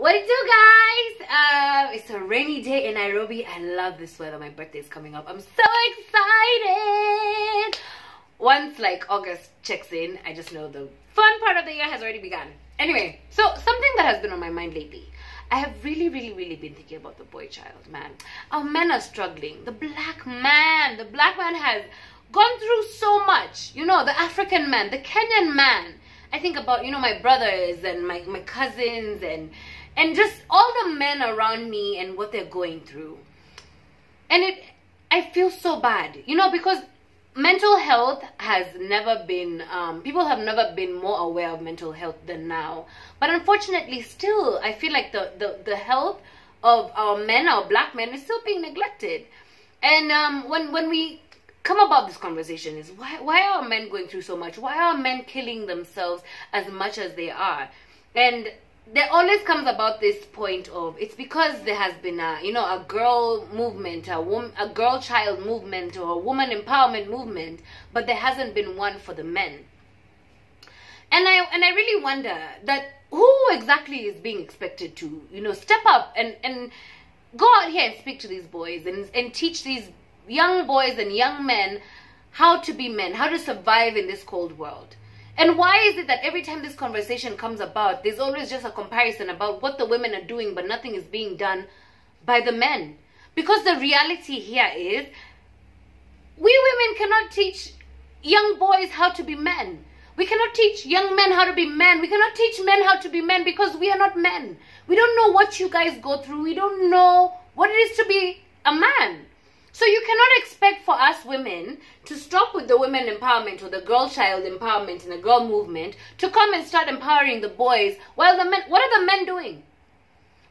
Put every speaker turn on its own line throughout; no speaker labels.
What it do, guys? It's a rainy day in Nairobi. I love this weather. My birthday is coming up. I'm so excited. Once like August checks in, I just know the fun part of the year has already begun. Anyway, so something that has been on my mind lately. I have really been thinking about the boy child, man. Our men are struggling. The black man has gone through so much. You know, the African man, the Kenyan man. I think about, you know, my brothers and my cousins and just all the men around me and what they're going through. And I feel so bad, you know, because mental health has never been, people have never been more aware of mental health than now. But unfortunately, still, I feel like the health of our men, our black men, is still being neglected. And when we come about this conversation is why are men going through so much? Why are men killing themselves as much as they are? And there always comes about this point of it's because there has been a girl movement, a girl child movement, or a woman empowerment movement, but there hasn't been one for the men. And I really wonder that who exactly is being expected to, you know, step up and go out here and speak to these boys and teach these young boys and young men how to be men, how to survive in this cold world. And why is it that every time this conversation comes about, there's always just a comparison about what the women are doing, but nothing is being done by the men? Because the reality here is, we women cannot teach young boys how to be men. We cannot teach young men how to be men. We cannot teach men how to be men because we are not men. We don't know what you guys go through. We don't know what it is to be a man. So you cannot expect for us women to stop with the women empowerment or the girl child empowerment and the girl movement to come and start empowering the boys while the men, what are the men doing?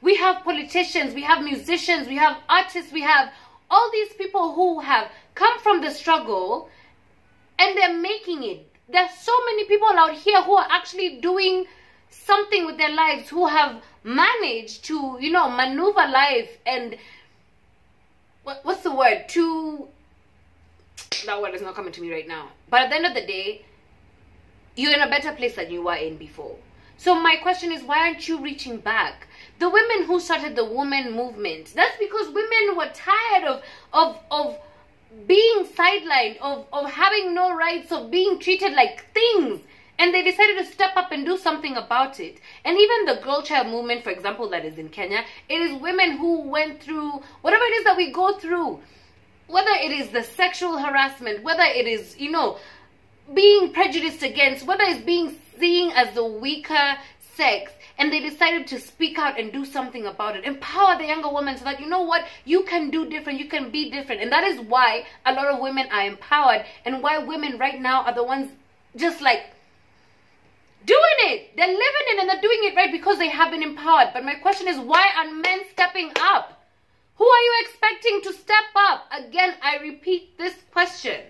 We have politicians, we have musicians, we have artists, we have all these people who have come from the struggle and they're making it. There's so many people out here who are actually doing something with their lives, who have managed to, you know, maneuver life and what's the word? That word is not coming to me right now. But at the end of the day, you're in a better place than you were in before. So my question is, why aren't you reaching back? The women who started the women movement, that's because women were tired of being sidelined, of having no rights, of being treated like things. And they decided to step up and do something about it. And even the girl child movement, for example, that is in Kenya, it is women who went through whatever it is that we go through. Whether it is the sexual harassment, whether it is, you know, being prejudiced against, whether it's being seen as the weaker sex. And they decided to speak out and do something about it. Empower the younger women so that, you know what, you can do different, you can be different. And that is why a lot of women are empowered. And why women right now are the ones just like doing it. They're living it and they're doing it right because they have been empowered. But my question is, why are men stepping up? Who are you expecting to step up? Again, I repeat this question.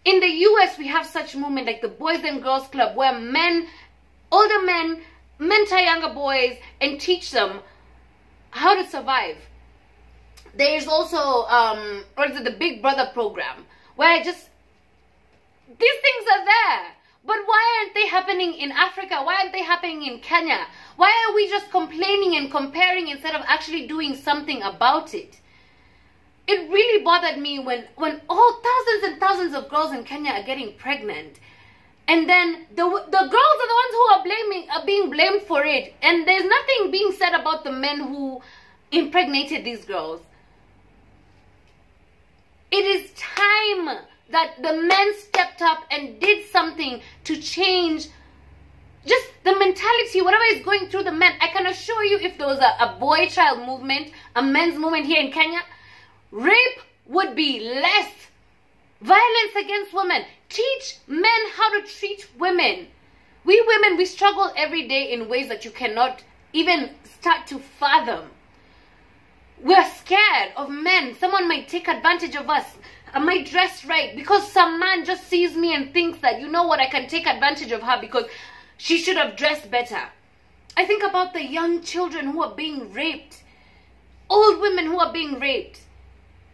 In the US, we have such movement like the Boys and Girls Club where men, older men, mentor younger boys and teach them how to survive. There is also, what is it, the Big Brother program where these things are there. But why aren't they happening in Africa? Why aren't they happening in Kenya? Why are we just complaining and comparing instead of actually doing something about it? It really bothered me when all thousands and thousands of girls in Kenya are getting pregnant. And then the girls are the ones who are being blamed for it. And there's nothing being said about the men who impregnated these girls. It is time that the men stepped up and did something to change just the mentality, whatever is going through the men. I can assure you, if there was a boy child movement, a men's movement here in Kenya, rape would be less. Violence against women. Teach men how to treat women. We women, we struggle every day in ways that you cannot even start to fathom. We're scared of men. Someone might take advantage of us. I might dress right because some man just sees me and thinks that, you know what, I can take advantage of her because she should have dressed better. I think about the young children who are being raped. Old women who are being raped.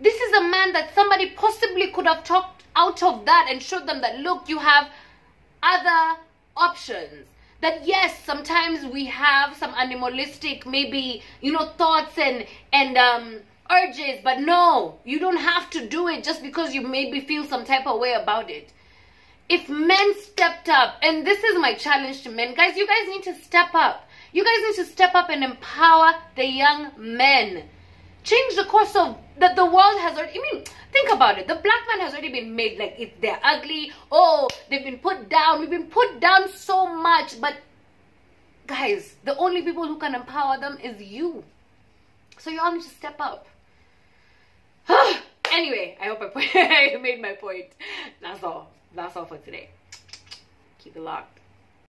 This is a man that somebody possibly could have talked out of that and showed them that, look, you have other options. that yes, sometimes we have some animalistic, maybe, you know, thoughts and urges, but no, you don't have to do it just because you maybe feel some type of way about it. If men stepped up, and this is my challenge to men, guys, you guys need to step up. You guys need to step up and empower the young men. Change the course of the world has already, I mean, think about it. The black man has already been made like if they're ugly. Oh, they've been put down. We've been put down so much. But guys, the only people who can empower them is you. So you all need to step up. Anyway, I hope I made my point. That's all. That's all for today. Keep it locked.